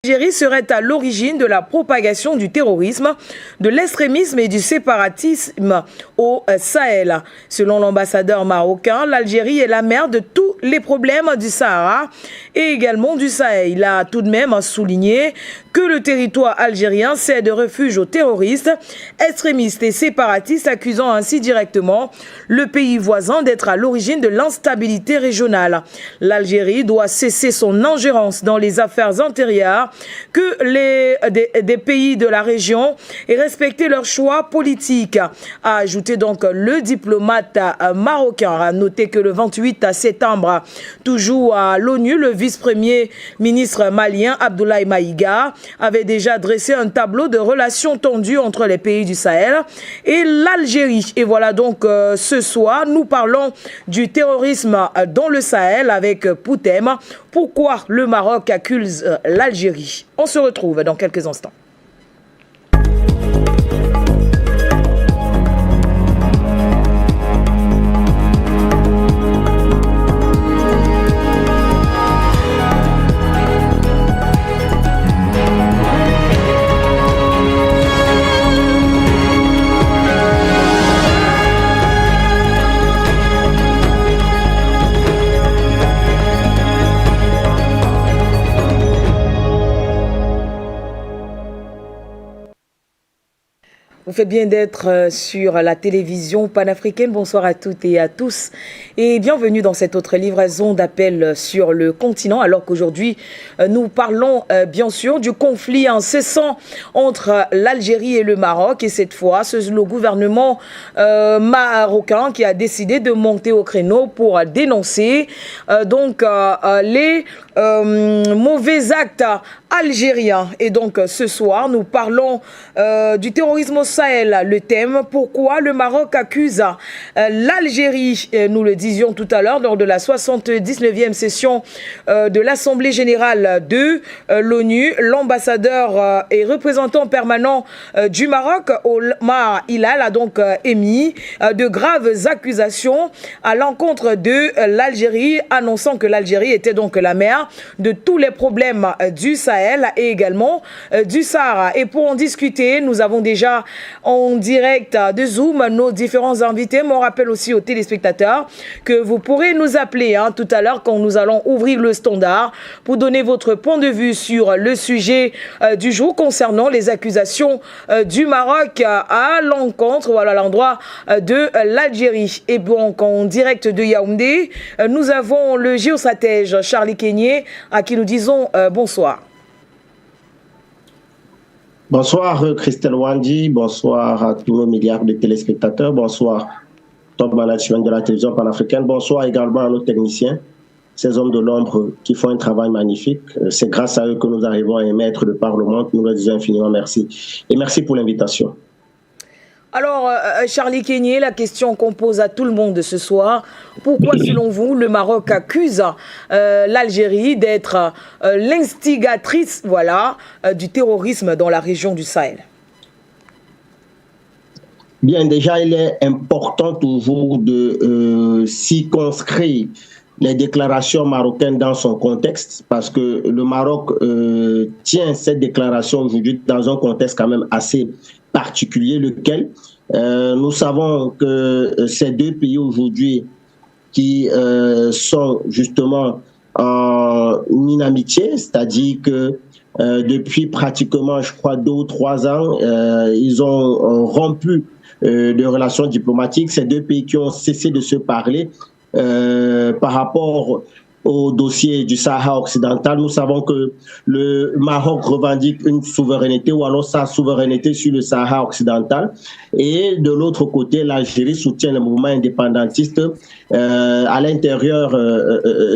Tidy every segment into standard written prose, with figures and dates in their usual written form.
L'Algérie serait à l'origine de la propagation du terrorisme, de l'extrémisme et du séparatisme au Sahel. Selon l'ambassadeur marocain, l'Algérie est la mère de tous les problèmes du Sahara et également du Sahel. Il a tout de même souligné que le territoire algérien sert de refuge aux terroristes, extrémistes et séparatistes, accusant ainsi directement le pays voisin d'être à l'origine de l'instabilité régionale. L'Algérie doit cesser son ingérence dans les affaires intérieures des pays de la région et respecter leurs choix politiques, a ajouté donc le diplomate marocain. A noté que le 28 septembre, toujours à l'ONU, le vice-premier ministre malien Abdoulaye Maïga avait déjà dressé un tableau de relations tendues entre les pays du Sahel et l'Algérie. Et voilà donc ce soir, nous parlons du terrorisme dans le Sahel avec Poutem. Pourquoi le Maroc accuse l'Algérie? On se retrouve dans quelques instants. Vous faites bien d'être sur la télévision panafricaine. Bonsoir à toutes et à tous et bienvenue dans cette autre livraison d'appels sur le continent. Alors qu'aujourd'hui, nous parlons bien sûr du conflit incessant entre l'Algérie et le Maroc. Et cette fois, c'est le gouvernement marocain qui a décidé de monter au créneau pour dénoncer les mauvais actes algériens. Et donc ce soir, nous parlons du terrorisme au Sahel. Le thème, pourquoi le Maroc accuse l'Algérie. Nous le disions tout à l'heure lors de la 79e session de l'Assemblée générale de l'ONU. L'ambassadeur et représentant permanent du Maroc, Omar Hilal, a donc émis de graves accusations à l'encontre de l'Algérie, annonçant que l'Algérie était donc la mère de tous les problèmes du Sahel et également du Sahara. Et pour en discuter, nous avons déjà en direct de Zoom nos différents invités. Mais on rappelle aussi aux téléspectateurs que vous pourrez nous appeler tout à l'heure quand nous allons ouvrir le standard pour donner votre point de vue sur le sujet du jour concernant les accusations du Maroc à l'encontre, à l'endroit de l'Algérie. Et donc en direct de Yaoundé, nous avons le géostratège Charlie Kenyé à qui nous disons bonsoir. Bonsoir Christelle Wandi, bonsoir à tous nos milliards de téléspectateurs, bonsoir top management de la télévision panafricaine, bonsoir également à nos techniciens, ces hommes de l'ombre qui font un travail magnifique. C'est grâce à eux que nous arrivons à émettre de par le monde. Nous leur disons infiniment merci. Et merci pour l'invitation. Alors, Charlie Kenyé, la question qu'on pose à tout le monde ce soir, pourquoi, selon vous, le Maroc accuse l'Algérie d'être l'instigatrice du terrorisme dans la région du Sahel? Bien, déjà, il est important toujours de circonscrire les déclarations marocaines dans son contexte, parce que le Maroc tient cette déclaration aujourd'hui dans un contexte quand même assez particulier, lequel nous savons que ces deux pays aujourd'hui qui sont justement en inamitié, c'est-à-dire que depuis pratiquement, je crois, 2 ou 3 ans, ils ont rompu de relations diplomatiques. Ces deux pays qui ont cessé de se parler par rapport au dossier du Sahara occidental. Nous savons que le Maroc revendique une souveraineté ou alors sa souveraineté sur le Sahara occidental. Et de l'autre côté, l'Algérie soutient le mouvement indépendantiste à l'intérieur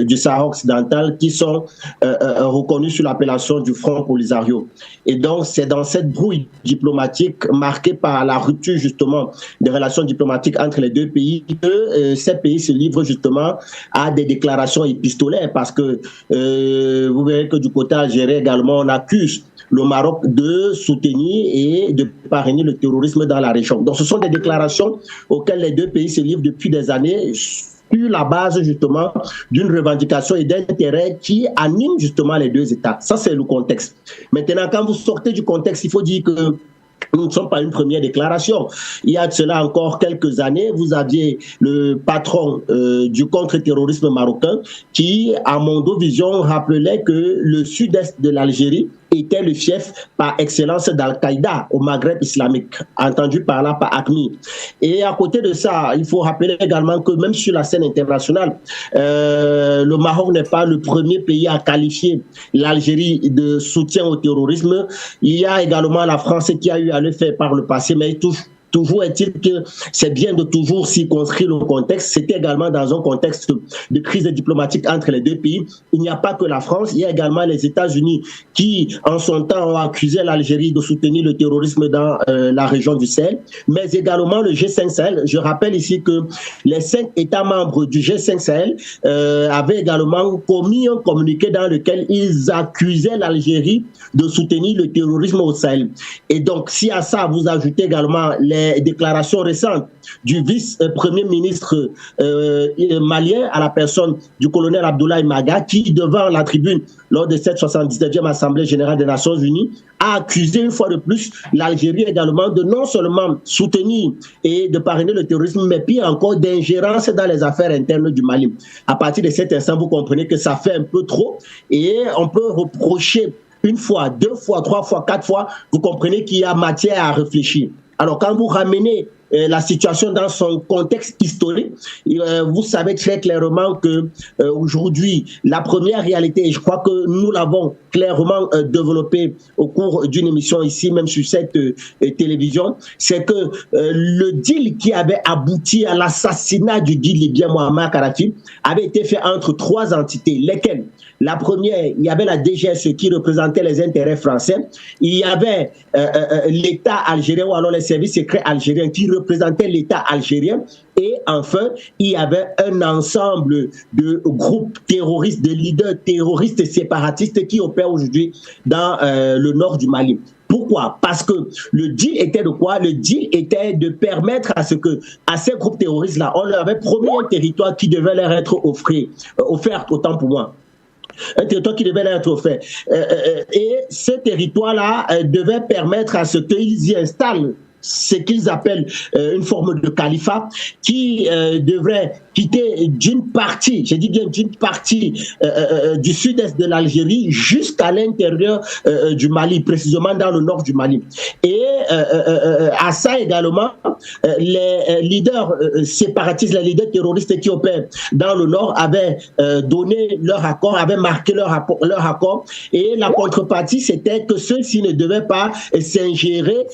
du Sahara occidental qui sont reconnus sous l'appellation du Front Polisario. Et donc, c'est dans cette brouille diplomatique marquée par la rupture justement des relations diplomatiques entre les deux pays que ces pays se livrent justement à des déclarations épistolaires, parce que vous verrez que du côté algérien également, on accuse le Maroc de soutenir et de parrainer le terrorisme dans la région. Donc ce sont des déclarations auxquelles les deux pays se livrent depuis des années sur la base justement d'une revendication et d'intérêt qui anime justement les deux États. Ça, c'est le contexte. Maintenant, quand vous sortez du contexte, il faut dire que nous ne sommes pas une première déclaration. Il y a de cela encore quelques années, vous aviez le patron du contre-terrorisme marocain qui, à Mondovision, rappelait que le sud-est de l'Algérie était le fief par excellence d'Al-Qaïda au Maghreb islamique, entendu par là par AQMI. Et à côté de ça, il faut rappeler également que même sur la scène internationale, le Maroc n'est pas le premier pays à qualifier l'Algérie de soutien au terrorisme. Il y a également la France qui a eu à le faire par le passé, mais toujours est-il que c'est bien de toujours circonscrire le contexte. C'était également dans un contexte de crise diplomatique entre les deux pays. Il n'y a pas que la France, il y a également les États-Unis qui, en son temps, ont accusé l'Algérie de soutenir le terrorisme dans la région du Sahel, mais également le G5 Sahel. Je rappelle ici que les 5 États membres du G5 Sahel avaient également commis un communiqué dans lequel ils accusaient l'Algérie de soutenir le terrorisme au Sahel. Et donc, si à ça vous ajoutez également les déclarations récentes du vice-premier ministre malien à la personne du colonel Abdoulaye Maga, qui, devant la tribune, lors de cette 79e Assemblée générale des Nations Unies, a accusé une fois de plus l'Algérie également de non seulement soutenir et de parrainer le terrorisme, mais pire encore d'ingérence dans les affaires internes du Mali. À partir de cet instant, vous comprenez que ça fait un peu trop et on peut reprocher une fois, 2 fois, 3 fois, 4 fois, vous comprenez qu'il y a matière à réfléchir. Alors, quand vous ramenez la situation dans son contexte historique, vous savez très clairement que aujourd'hui, la première réalité, et je crois que nous l'avons clairement développé au cours d'une émission ici, même sur cette télévision, c'est que le deal qui avait abouti à l'assassinat du guide libyen Mouammar Kadhafi avait été fait entre 3 entités, lesquelles? La première, il y avait la DGSE qui représentait les intérêts français. Il y avait l'État algérien ou alors les services secrets algériens qui représentaient l'État algérien. Et enfin, il y avait un ensemble de groupes terroristes, de leaders terroristes et séparatistes qui opèrent aujourd'hui dans le nord du Mali. Pourquoi? Parce que le deal était de quoi? Le deal était de permettre à ces groupes terroristes-là, on leur avait promis un territoire qui devait leur être offert, autant pour moi. Un territoire qui devait leur être offert. Et ce territoire-là devait permettre à ce qu'ils y installent ce qu'ils appellent une forme de califat qui devrait quitter d'une partie, je dis bien d'une partie du sud-est de l'Algérie jusqu'à l'intérieur du Mali, précisément dans le nord du Mali. Et à ça également, les leaders séparatistes, les leaders terroristes qui opèrent dans le nord avaient donné leur accord, avaient marqué leur accord, et la contrepartie c'était que ceux-ci ne devaient pas s'ingérer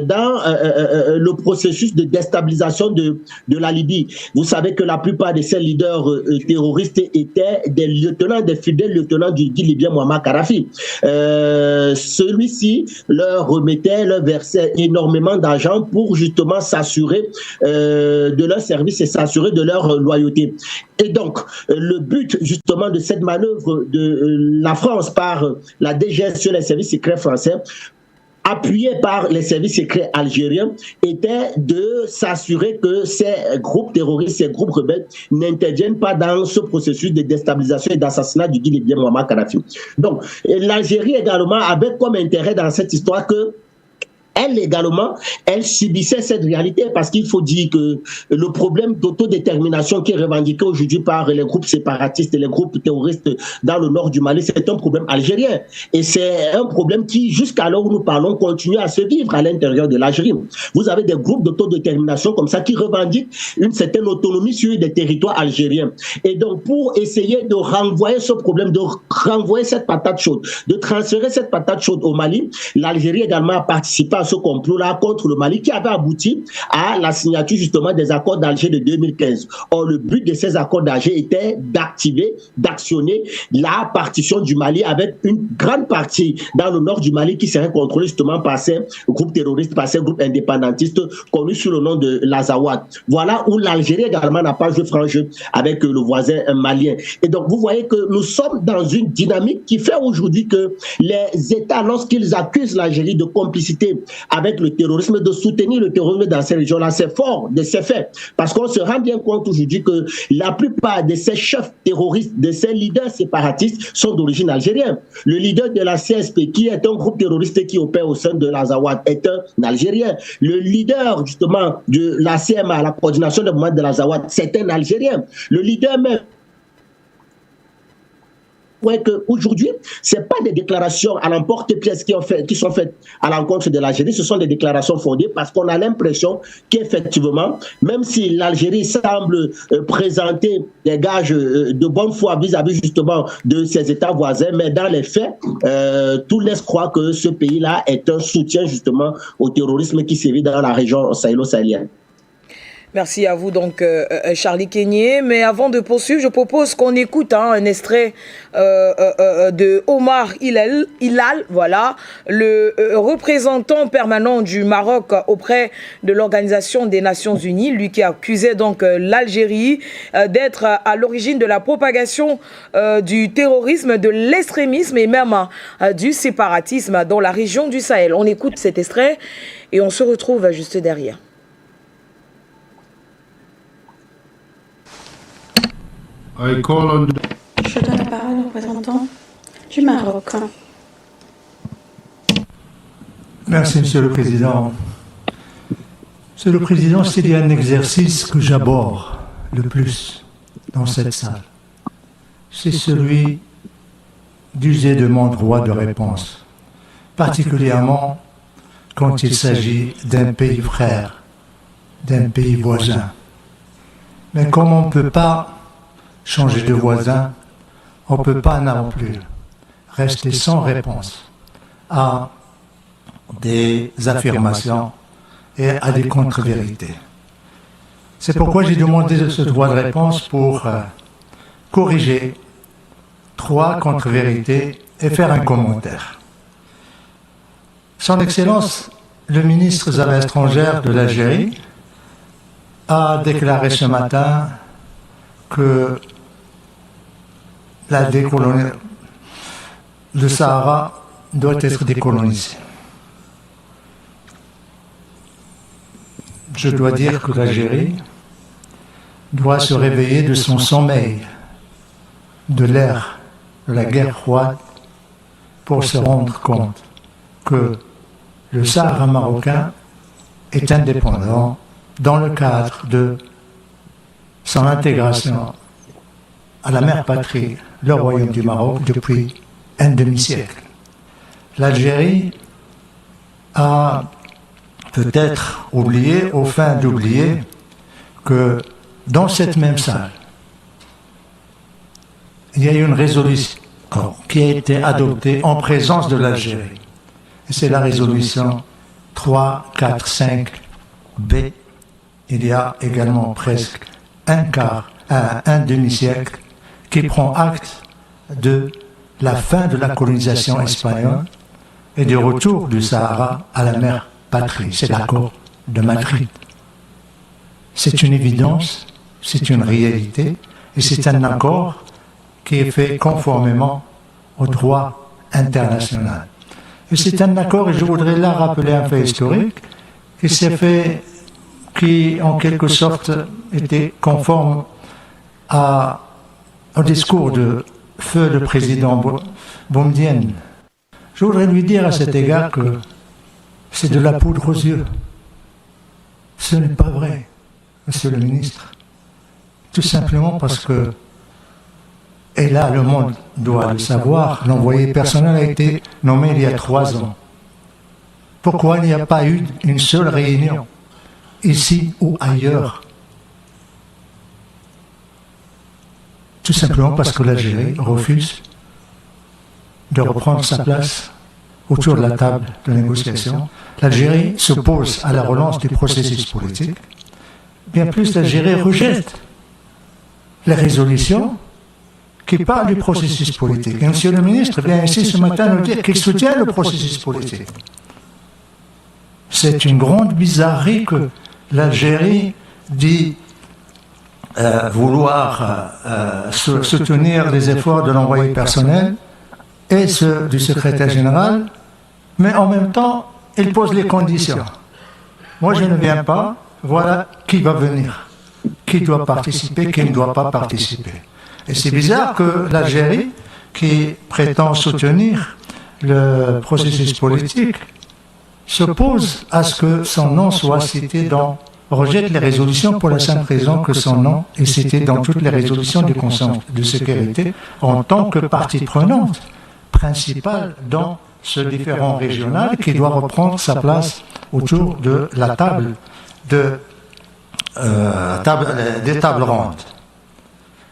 dans le processus de déstabilisation de la Libye. Vous savez que la plupart de ces leaders terroristes étaient des lieutenants, des fidèles lieutenants du guide libyen Mouammar Kadhafi. Celui-ci leur versait énormément d'argent pour justement s'assurer de leur service et s'assurer de leur loyauté. Et donc, le but justement de cette manœuvre de la France par la DGS sur les services secrets français, appuyé par les services secrets algériens, était de s'assurer que ces groupes terroristes, ces groupes rebelles n'interviennent pas dans ce processus de déstabilisation et d'assassinat du guide libyen Mouammar Kadhafi. Donc, l'Algérie également avait comme intérêt dans cette histoire que elle également, elle subissait cette réalité parce qu'il faut dire que le problème d'autodétermination qui est revendiqué aujourd'hui par les groupes séparatistes et les groupes terroristes dans le nord du Mali, c'est un problème algérien. Et c'est un problème qui, jusqu'à l'heure où nous parlons, continue à se vivre à l'intérieur de l'Algérie. Vous avez des groupes d'autodétermination comme ça qui revendiquent une certaine autonomie sur des territoires algériens. Et donc, pour essayer de renvoyer ce problème, de renvoyer cette patate chaude, de transférer cette patate chaude au Mali, l'Algérie également a participé à ce complot-là contre le Mali qui avait abouti à la signature justement des accords d'Alger de 2015. Or, le but de ces accords d'Alger était d'activer, d'actionner la partition du Mali avec une grande partie dans le nord du Mali qui serait contrôlée justement par ces groupes terroristes, par ces groupes indépendantistes connus sous le nom de l'Azawad. Voilà où l'Algérie également n'a pas joué franc jeu avec le voisin malien. Et donc, vous voyez que nous sommes dans une dynamique qui fait aujourd'hui que les États, lorsqu'ils accusent l'Algérie de complicité avec le terrorisme, de soutenir le terrorisme dans ces régions-là. C'est fort de ces faits. Parce qu'on se rend bien compte aujourd'hui que la plupart de ces chefs terroristes, de ces leaders séparatistes sont d'origine algérienne. Le leader de la CSP, qui est un groupe terroriste qui opère au sein de l'Azawad, est un Algérien. Le leader, justement, de la CMA, la coordination des mouvements de l'Azawad, c'est un Algérien. Le leader même, qu'aujourd'hui, ce n'est pas des déclarations à l'emporte-pièce qui sont faites à l'encontre de l'Algérie, ce sont des déclarations fondées parce qu'on a l'impression qu'effectivement, même si l'Algérie semble présenter des gages de bonne foi vis-à-vis justement de ses États voisins, mais dans les faits, tout laisse croire que ce pays-là est un soutien justement au terrorisme qui sévit dans la région sahélo-sahélienne. Merci à vous donc Charlie Kenyé. Mais avant de poursuivre, je propose qu'on écoute un extrait de Omar Hilal, voilà, le représentant permanent du Maroc auprès de l'Organisation des Nations Unies, lui qui accusait donc l'Algérie d'être à l'origine de la propagation du terrorisme, de l'extrémisme et même du séparatisme dans la région du Sahel. On écoute cet extrait et on se retrouve juste derrière. Je donne la parole au représentant du Maroc. Merci, Monsieur le Président. Monsieur le Président, s'il y a un exercice que j'aborde le plus dans cette salle, c'est celui d'user de mon droit de réponse, particulièrement quand il s'agit d'un pays frère, d'un pays voisin. Mais comme on ne peut pas changer de voisin, on ne peut pas non plus rester sans réponse à des affirmations et à des contre-vérités. C'est pourquoi j'ai demandé ce droit de réponse pour corriger 3 contre-vérités et faire un commentaire. Son Excellence, le ministre des Affaires étrangères de l'Algérie, a déclaré ce matin que le Sahara doit être décolonisé. Je dois dire que l'Algérie doit se réveiller de son sommeil, de l'ère de la guerre froide, pour se rendre compte que le Sahara marocain est indépendant dans le cadre de son intégration à la mère patrie, le Royaume du Maroc, depuis un demi-siècle. L'Algérie a peut-être oublié, au fin d'oublier, que dans cette même salle, il y a eu une résolution qui a été adoptée en présence de l'Algérie. Et c'est la résolution 345B. Il y a également presque un demi-siècle qui prend acte de la fin de la colonisation espagnole et du retour du Sahara à la mère patrie. C'est l'accord de Madrid. C'est une évidence, c'est une réalité, et c'est un accord qui est fait conformément au droit international. Et c'est un accord, et je voudrais là rappeler un fait historique, qui s'est fait, qui en quelque sorte était conforme au discours de feu le président Boumedienne. Je voudrais lui dire à cet égard que c'est de la poudre aux yeux. Ce n'est pas vrai, Monsieur le ministre. Tout simplement parce que, et là le monde doit le savoir, l'envoyé personnel a été nommé il y a 3 ans. Pourquoi il n'y a pas eu une seule réunion, ici ou ailleurs? Tout simplement parce que l'Algérie refuse de reprendre sa place autour de la table de négociation. L'Algérie s'oppose à la relance du processus politique. Bien plus, l'Algérie rejette les résolutions qui parlent du processus politique. Et M. le ministre vient ici ce matin nous dire qu'il soutient le processus politique. C'est une grande bizarrerie que l'Algérie dit vouloir soutenir les efforts de l'envoyé personnel et ceux du secrétaire général, mais en même temps il pose les conditions. Moi, je ne viens pas, voilà qui va venir, qui doit participer, qui ne doit pas participer. Et c'est bizarre que l'Algérie, qui prétend soutenir le processus politique, s'oppose à ce que son nom soit cité rejette les résolutions pour la simple raison que son nom est cité dans toutes les résolutions du Conseil de sécurité en tant que partie prenante principale dans ce différend régional qui doit reprendre sa place autour de la table des tables rondes.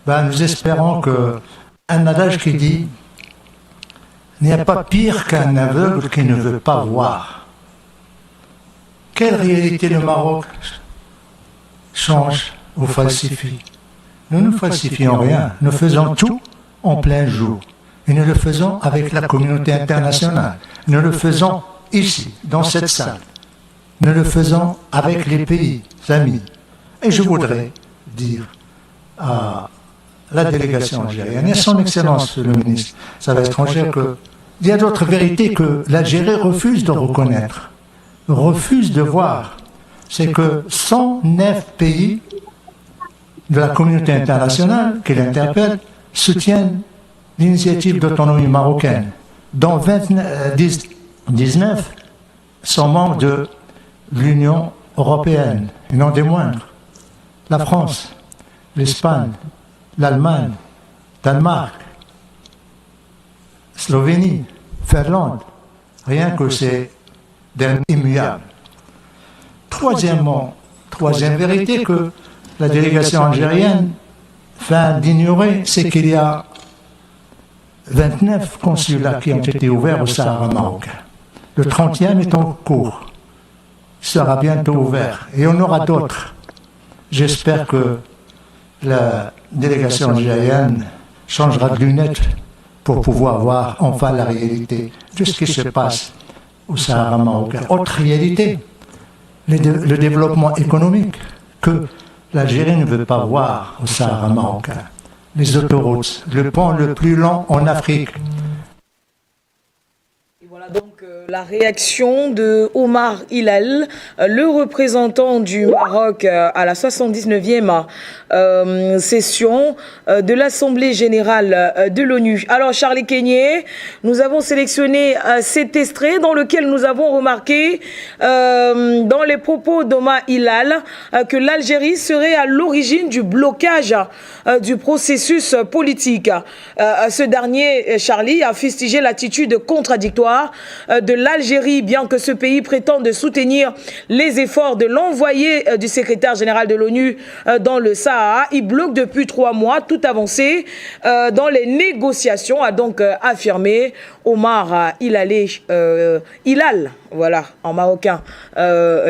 Nous espérons qu'un adage qui dit « Il n'y a pas pire qu'un aveugle qui ne veut pas voir ». Quelle réalité le Maroc change ou falsifie? Nous ne falsifions rien, nous faisons tout en plein jour. Et nous le faisons avec la communauté internationale. Nous le faisons ici, dans cette salle. Nous le faisons avec les pays amis. Et je voudrais dire à la délégation algérienne et à son Excellence le ministre des Affaires étrangères qu'il y a d'autres vérités que l'Algérie refuse de reconnaître, refuse de voir. C'est que 109 pays de la communauté internationale qui l'interpellent soutiennent l'initiative d'autonomie marocaine, dont 19 sont membres de l'Union européenne, et non des moindres. La France, l'Espagne, l'Allemagne, Danemark, Slovénie, Finlande, rien que c'est immuable. Troisième vérité que la délégation algérienne feint d'ignorer, c'est qu'il y a 29 consulats qui ont été ouverts au Sahara marocain. Le 30e est en cours, sera bientôt ouvert, et on aura d'autres. J'espère que la délégation algérienne changera de lunettes pour pouvoir voir enfin la réalité de ce qui se passe au Sahara marocain. Autre réalité, le développement économique que l'Algérie ne veut pas voir au Sahara marocain. Les autoroutes, le pont le plus long en Afrique. Et voilà donc la réaction de Omar Hilal, le représentant du Maroc à la 79e session de l'Assemblée générale de l'ONU. Alors Charlie Kenyé, nous avons sélectionné cet extrait dans lequel nous avons remarqué dans les propos d'Omar Hilal que l'Algérie serait à l'origine du blocage du processus politique. Ce dernier, Charlie, a fustigé l'attitude contradictoire de l'Algérie, bien que ce pays prétende soutenir les efforts de l'envoyé du secrétaire général de l'ONU dans le Sahara. Il bloque depuis 3 mois toute avancée dans les négociations, a donc affirmé Omar Hilal, voilà, en marocain,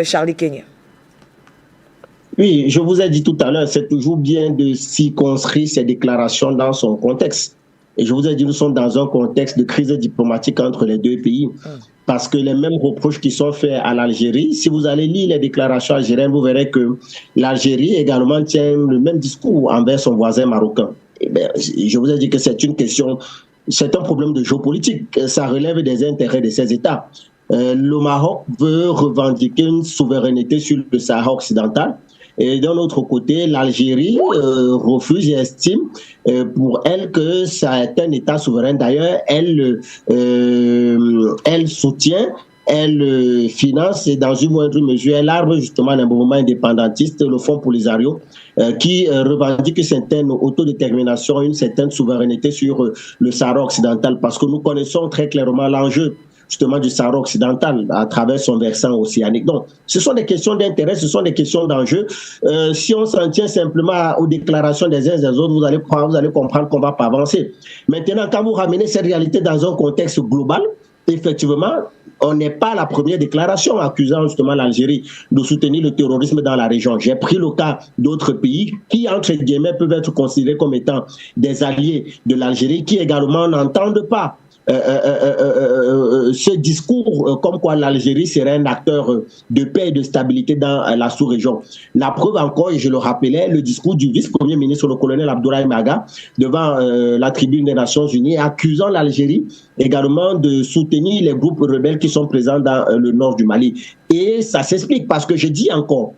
Charlie Kenyé. Oui, je vous ai dit tout à l'heure, c'est toujours bien de circonscrire ces déclarations dans son contexte. Et je vous ai dit, nous sommes dans un contexte de crise diplomatique entre les deux pays. Parce que les mêmes reproches qui sont faits à l'Algérie, si vous allez lire les déclarations algériennes, vous verrez que l'Algérie également tient le même discours envers son voisin marocain. Et bien, je vous ai dit que c'est une question, c'est un problème de géopolitique. Ça relève des intérêts de ces États. Le Maroc veut revendiquer une souveraineté sur le Sahara occidental. Et d'un autre côté, l'Algérie refuse et estime pour elle que ça est un État souverain. D'ailleurs, elle soutient, elle finance et dans une moindre mesure, elle arme justement un mouvement indépendantiste, le Front Polisario, qui revendique une certaine autodétermination, une certaine souveraineté sur le Sahara occidental, parce que nous connaissons très clairement l'enjeu justement du Sahara occidental à travers son versant océanique. Donc, ce sont des questions d'intérêt, ce sont des questions d'enjeu. Si on s'en tient simplement aux déclarations des uns et des autres, vous allez comprendre qu'on ne va pas avancer. Maintenant, quand vous ramenez cette réalité dans un contexte global, effectivement, on n'est pas la première déclaration accusant justement l'Algérie de soutenir le terrorisme dans la région. J'ai pris le cas d'autres pays qui, entre guillemets, peuvent être considérés comme étant des alliés de l'Algérie, qui également n'entendent pas ce discours comme quoi l'Algérie serait un acteur de paix et de stabilité dans la sous-région. La preuve encore, et je le rappelais, le discours du vice-premier ministre, le colonel Abdoulaye Maga, devant la tribune des Nations Unies, accusant l'Algérie également de soutenir les groupes rebelles qui sont présents dans le nord du Mali. Et ça s'explique parce que je dis encore,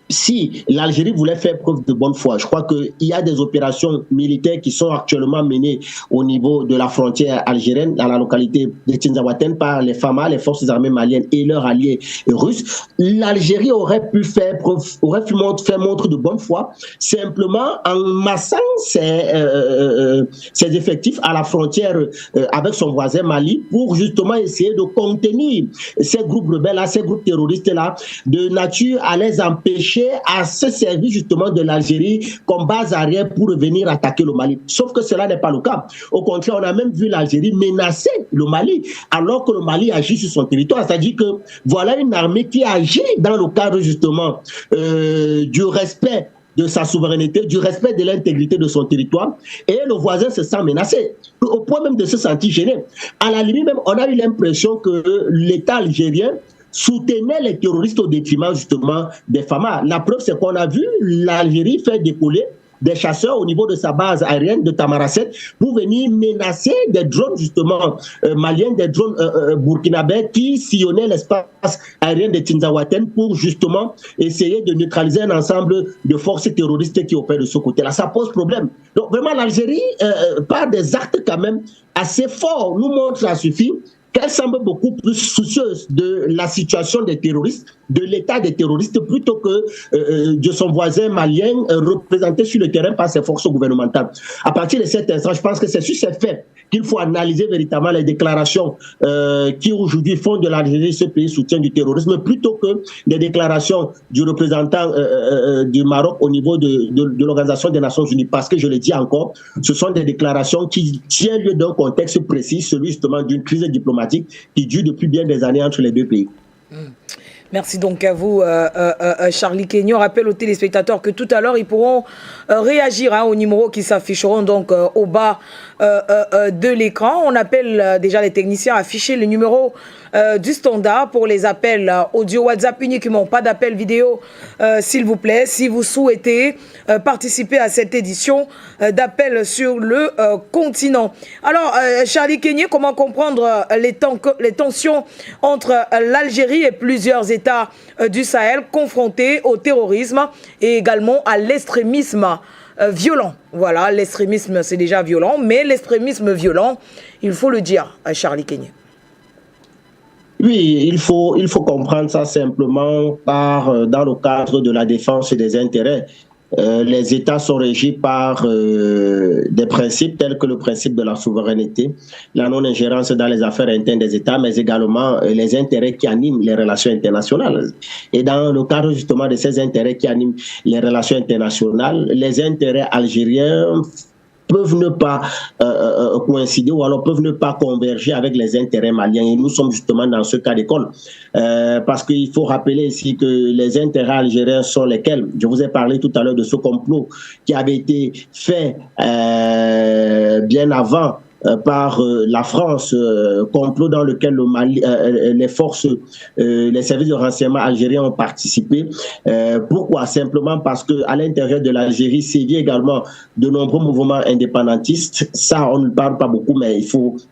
si l'Algérie voulait faire preuve de bonne foi, je crois qu'il y a des opérations militaires qui sont actuellement menées au niveau de la frontière algérienne, dans la localité de Tinzaouaten, par les FAMA, les forces armées maliennes et leurs alliés russes. L'Algérie aurait pu faire montre de bonne foi, simplement en massant ses effectifs à la frontière avec son voisin Mali, pour justement essayer de contenir ces groupes rebelles-là, ces groupes terroristes-là, de nature à les empêcher à se servir justement de l'Algérie comme base arrière pour venir attaquer le Mali. Sauf que cela n'est pas le cas. Au contraire, on a même vu l'Algérie menacer le Mali, alors que le Mali agit sur son territoire. C'est-à-dire que voilà une armée qui agit dans le cadre justement du respect de sa souveraineté, du respect de l'intégrité de son territoire, et le voisin se sent menacé, au point même de se sentir gêné. À la limite même, on a eu l'impression que l'État algérien soutenait les terroristes au détriment justement des FAMA. La preuve, c'est qu'on a vu l'Algérie faire décoller des chasseurs au niveau de sa base aérienne de Tamaracet pour venir menacer des drones justement maliens, des drones burkinabés qui sillonnaient l'espace aérien de Tinzaouaten pour justement essayer de neutraliser un ensemble de forces terroristes qui opèrent de ce côté-là. Ça pose problème. Donc vraiment l'Algérie, par des actes quand même assez forts, nous montre ça suffit qu'elle semble beaucoup plus soucieuse de la situation des terroristes, de l'état des terroristes, plutôt que de son voisin malien représenté sur le terrain par ses forces gouvernementales. À partir de cet instant, je pense que c'est sur ces faits qu'il faut analyser véritablement les déclarations qui aujourd'hui font de l'Algérie ce pays soutien du terrorisme, plutôt que des déclarations du représentant du Maroc au niveau de l'Organisation des Nations Unies. Parce que je le dis encore, ce sont des déclarations qui tiennent lieu d'un contexte précis, celui justement d'une crise diplomatique qui dure depuis bien des années entre les deux pays. Merci donc à vous, Charlie Kenyon. Rappelle aux téléspectateurs que tout à l'heure, ils pourront réagir aux numéros qui s'afficheront donc au bas de l'écran. On appelle déjà les techniciens à afficher le numéro du standard pour les appels audio WhatsApp uniquement, pas d'appel vidéo s'il vous plaît. Si vous souhaitez participer à cette édition d'appel sur le continent. Alors, Charlie Kenyon, comment comprendre les tensions entre l'Algérie et plusieurs États du Sahel confrontés au terrorisme et également à l'extrémisme violent? Voilà, l'extrémisme c'est déjà violent, mais l'extrémisme violent, il faut le dire, Charlie Kenyon. Oui, il faut comprendre ça simplement dans le cadre de la défense des intérêts. Les États sont régis par des principes tels que le principe de la souveraineté, la non-ingérence dans les affaires internes des États, mais également les intérêts qui animent les relations internationales. Et dans le cadre justement de ces intérêts qui animent les relations internationales, les intérêts algériens peuvent ne pas coïncider ou alors peuvent ne pas converger avec les intérêts maliens. Et nous sommes justement dans ce cas d'école. Parce qu'il faut rappeler ici que les intérêts algériens sont lesquels. Je vous ai parlé tout à l'heure de ce complot qui avait été fait bien avant par la France, complot dans lequel le Mali, les forces, les services de renseignement algériens ont participé. Pourquoi? Simplement parce qu'à l'intérieur de l'Algérie sévit également de nombreux mouvements indépendantistes. Ça, on ne parle pas beaucoup, mais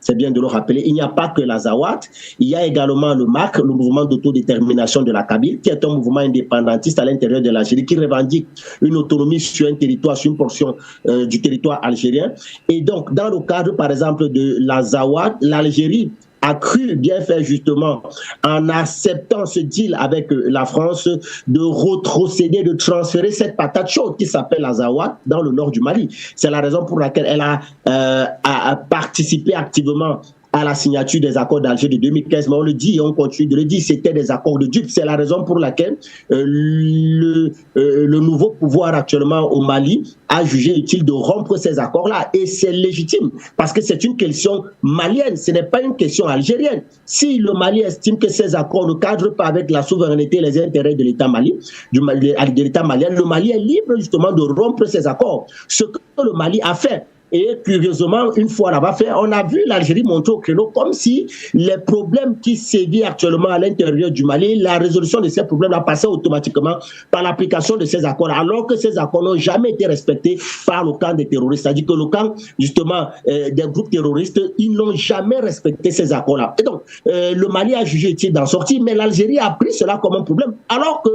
c'est bien de le rappeler. Il n'y a pas que l'Azawad, il y a également le MAC, le mouvement d'autodétermination de la Kabylie, qui est un mouvement indépendantiste à l'intérieur de l'Algérie, qui revendique une autonomie sur un territoire, sur une portion du territoire algérien. Et donc, dans le cadre, par exemple, de l'Azawad, l'Algérie a cru bien faire justement en acceptant ce deal avec la France de retrocéder, de transférer cette patate chaude qui s'appelle l'Azawad dans le nord du Mali. C'est la raison pour laquelle elle a participé activement à la signature des accords d'Alger de 2015, mais on le dit et on continue de le dire, c'était des accords de dupes. C'est la raison pour laquelle le nouveau pouvoir actuellement au Mali a jugé utile de rompre ces accords-là. Et c'est légitime, parce que c'est une question malienne, ce n'est pas une question algérienne. Si le Mali estime que ces accords ne cadrent pas avec la souveraineté et les intérêts de l'État malien, le Mali est libre justement de rompre ces accords. Ce que le Mali a fait. Et curieusement, une fois là-bas fait, on a vu l'Algérie monter au créneau comme si les problèmes qui sévissent actuellement à l'intérieur du Mali, la résolution de ces problèmes a passé automatiquement par l'application de ces accords, alors que ces accords n'ont jamais été respectés par le camp des terroristes. C'est-à-dire que le camp, justement, des groupes terroristes, ils n'ont jamais respecté ces accords-là. Et donc, le Mali a jugé utile d'en sortir, mais l'Algérie a pris cela comme un problème. Alors que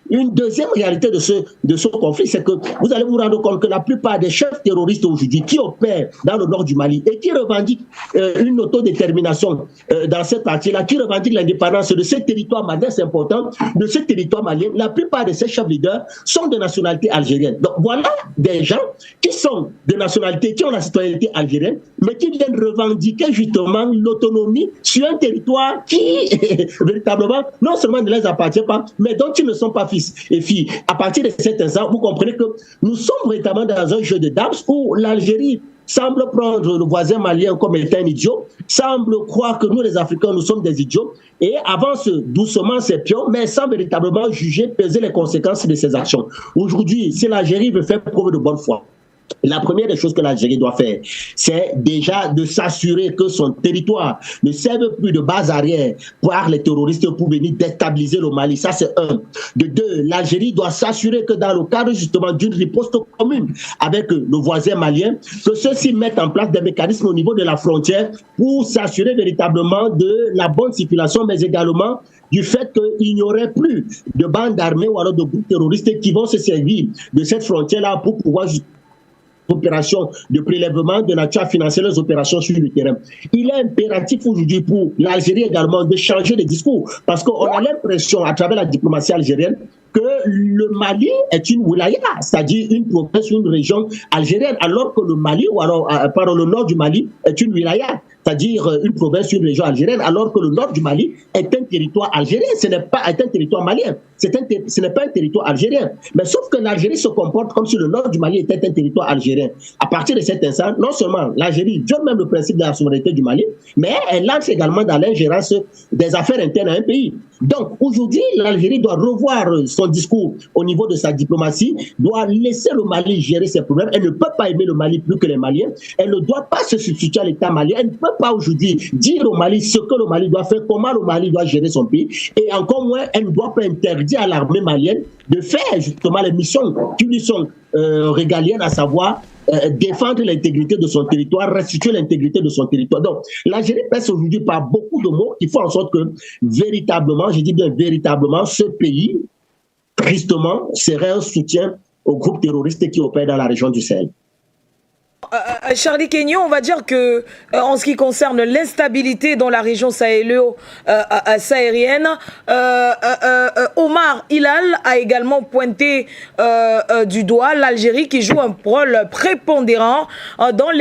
une deuxième réalité de ce conflit, c'est que vous allez vous rendre compte que la plupart des chefs terroristes aujourd'hui qui opèrent dans le nord du Mali et qui revendiquent une autodétermination dans cette partie-là, qui revendiquent l'indépendance de ce territoire malien, c'est important, de ce territoire malien, la plupart de ces chefs leaders sont de nationalité algérienne. Donc voilà des gens qui sont de nationalité, qui ont la citoyenneté algérienne, mais qui viennent revendiquer justement l'autonomie sur un territoire qui, véritablement, non seulement ne les appartient pas, mais dont ils ne sont pas fils et filles. À partir de cet instant, vous comprenez que nous sommes véritablement dans un jeu de dames où l'Algérie semble prendre le voisin malien comme étant un idiot, semble croire que nous les Africains, nous sommes des idiots, et avance doucement ses pions, mais sans véritablement juger, peser les conséquences de ses actions. Aujourd'hui, si l'Algérie veut faire preuve de bonne foi, la première des choses que l'Algérie doit faire, c'est déjà de s'assurer que son territoire ne serve plus de base arrière par les terroristes pour venir déstabiliser le Mali. Ça, c'est un. De deux, l'Algérie doit s'assurer que dans le cadre justement d'une riposte commune avec le voisin malien, que ceux-ci mettent en place des mécanismes au niveau de la frontière pour s'assurer véritablement de la bonne circulation, mais également du fait qu'il n'y aurait plus de bandes armées ou alors de groupes terroristes qui vont se servir de cette frontière-là pour pouvoir opérations de prélèvement de nature financière, les opérations sur le terrain. Il est impératif aujourd'hui pour l'Algérie également de changer de discours parce qu'on a l'impression à travers la diplomatie algérienne que le Mali est une wilaya, c'est-à-dire une province, une région algérienne, alors que le Mali, ou alors le nord du Mali est une wilaya, c'est-à-dire une province, une région algérienne, alors que le nord du Mali est un territoire algérien, ce n'est pas un territoire malien, ce n'est pas un territoire algérien. Mais sauf que l'Algérie se comporte comme si le nord du Mali était un territoire algérien. À partir de cet instant, non seulement l'Algérie viole même le principe de la souveraineté du Mali, mais elle lance également dans l'ingérence des affaires internes à un pays. Donc aujourd'hui, l'Algérie doit revoir son discours au niveau de sa diplomatie, doit laisser le Mali gérer ses problèmes. Elle ne peut pas aimer le Mali plus que les Maliens. Elle ne doit pas se substituer à l'État malien. Elle ne peut pas aujourd'hui dire au Mali ce que le Mali doit faire, comment le Mali doit gérer son pays. Et encore moins, elle ne doit pas interdire à l'armée malienne de faire justement les missions qui lui sont régaliennes, à savoir défendre l'intégrité de son territoire, restituer l'intégrité de son territoire. Donc, l'Algérie passe aujourd'hui par beaucoup de mots qui font en sorte que véritablement, je dis bien véritablement, ce pays, tristement, serait un soutien aux groupes terroristes qui opèrent dans la région du Sahel. Charlie Kenyon, on va dire que en ce qui concerne l'instabilité dans la région sahélienne, Omar Hilal a également pointé du doigt l'Algérie qui joue un rôle prépondérant dans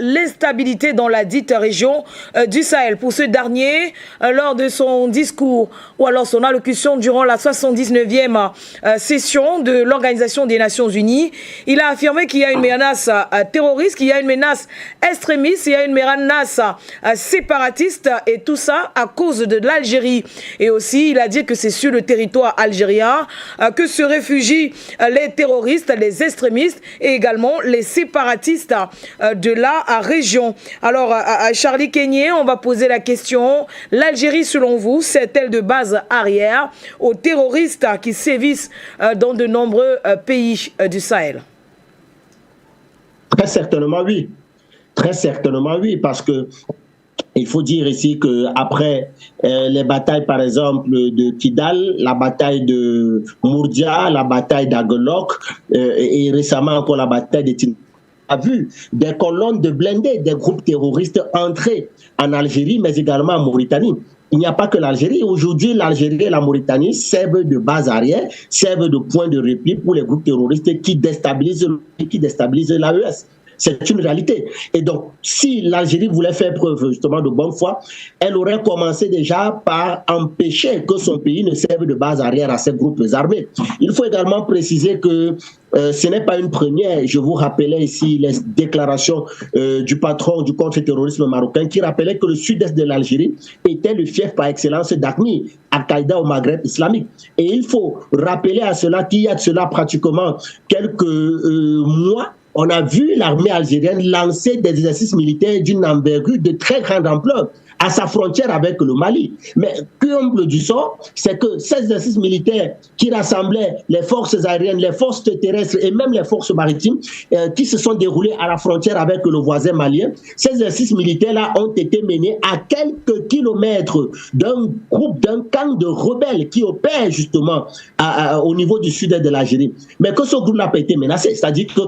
l'instabilité dans la dite région du Sahel. Pour ce dernier, lors de son discours ou alors son allocution durant la 79e session de l'Organisation des Nations Unies, il a affirmé qu'il y a une menace terroriste, qu'il y a une menace extrémiste, il y a une menace séparatiste et tout ça à cause de l'Algérie. Et aussi, il a dit que c'est sur le territoire algérien que se réfugient les terroristes, les extrémistes et également les séparatistes de la région. Alors, Charlie Kenyon, on va poser la question. L'Algérie, selon vous, c'est-elle de base arrière aux terroristes qui sévissent dans de nombreux pays du Sahel? Très certainement oui. Très certainement oui, parce que il faut dire ici qu'après les batailles, par exemple, de Kidal, la bataille de Mourdia, la bataille d'Aguelok et récemment encore la bataille de Tin, a vu des colonnes de blindés, des groupes terroristes entrer en Algérie, mais également en Mauritanie. Il n'y a pas que l'Algérie. Aujourd'hui, l'Algérie et la Mauritanie servent de base arrière, servent de point de repli pour les groupes terroristes qui déstabilisent l'AES. C'est une réalité. Et donc, si l'Algérie voulait faire preuve justement de bonne foi, elle aurait commencé déjà par empêcher que son pays ne serve de base arrière à ces groupes armés. Il faut également préciser que ce n'est pas une première. Je vous rappelais ici les déclarations du patron du contre-terrorisme marocain qui rappelait que le sud-est de l'Algérie était le fief par excellence d'AQMI, Al-Qaïda au Maghreb islamique. Et il faut rappeler à cela qu'il y a de cela pratiquement quelques mois, on a vu l'armée algérienne lancer des exercices militaires d'une envergure de très grande ampleur à sa frontière avec le Mali. Mais comble du sort, c'est que ces exercices militaires qui rassemblaient les forces aériennes, les forces terrestres et même les forces maritimes qui se sont déroulés à la frontière avec le voisin malien, ces exercices militaires-là ont été menés à quelques kilomètres d'un groupe, d'un camp de rebelles qui opèrent justement au niveau du sud-est de l'Algérie. Mais que ce groupe n'a pas été menacé, c'est-à-dire que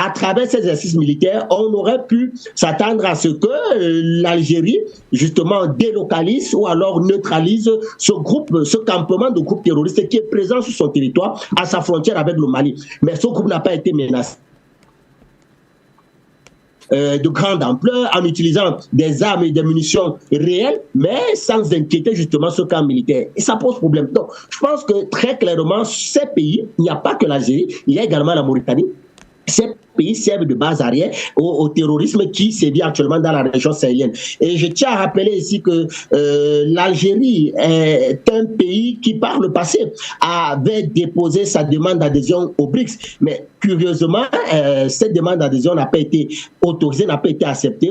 à travers ces exercices militaires, on aurait pu s'attendre à ce que l'Algérie, justement, délocalise ou alors neutralise ce groupe, ce campement de groupes terroristes qui est présent sur son territoire, à sa frontière avec le Mali. Mais ce groupe n'a pas été menacé de grande ampleur en utilisant des armes et des munitions réelles, mais sans inquiéter justement ce camp militaire. Et ça pose problème. Donc, je pense que très clairement, ces pays, il n'y a pas que l'Algérie, il y a également la Mauritanie. Ces pays servent de base arrière au terrorisme qui sévit actuellement dans la région sahélienne. Et je tiens à rappeler ici que l'Algérie est un pays qui, par le passé, avait déposé sa demande d'adhésion au BRICS. Mais curieusement, cette demande d'adhésion n'a pas été autorisée, n'a pas été acceptée,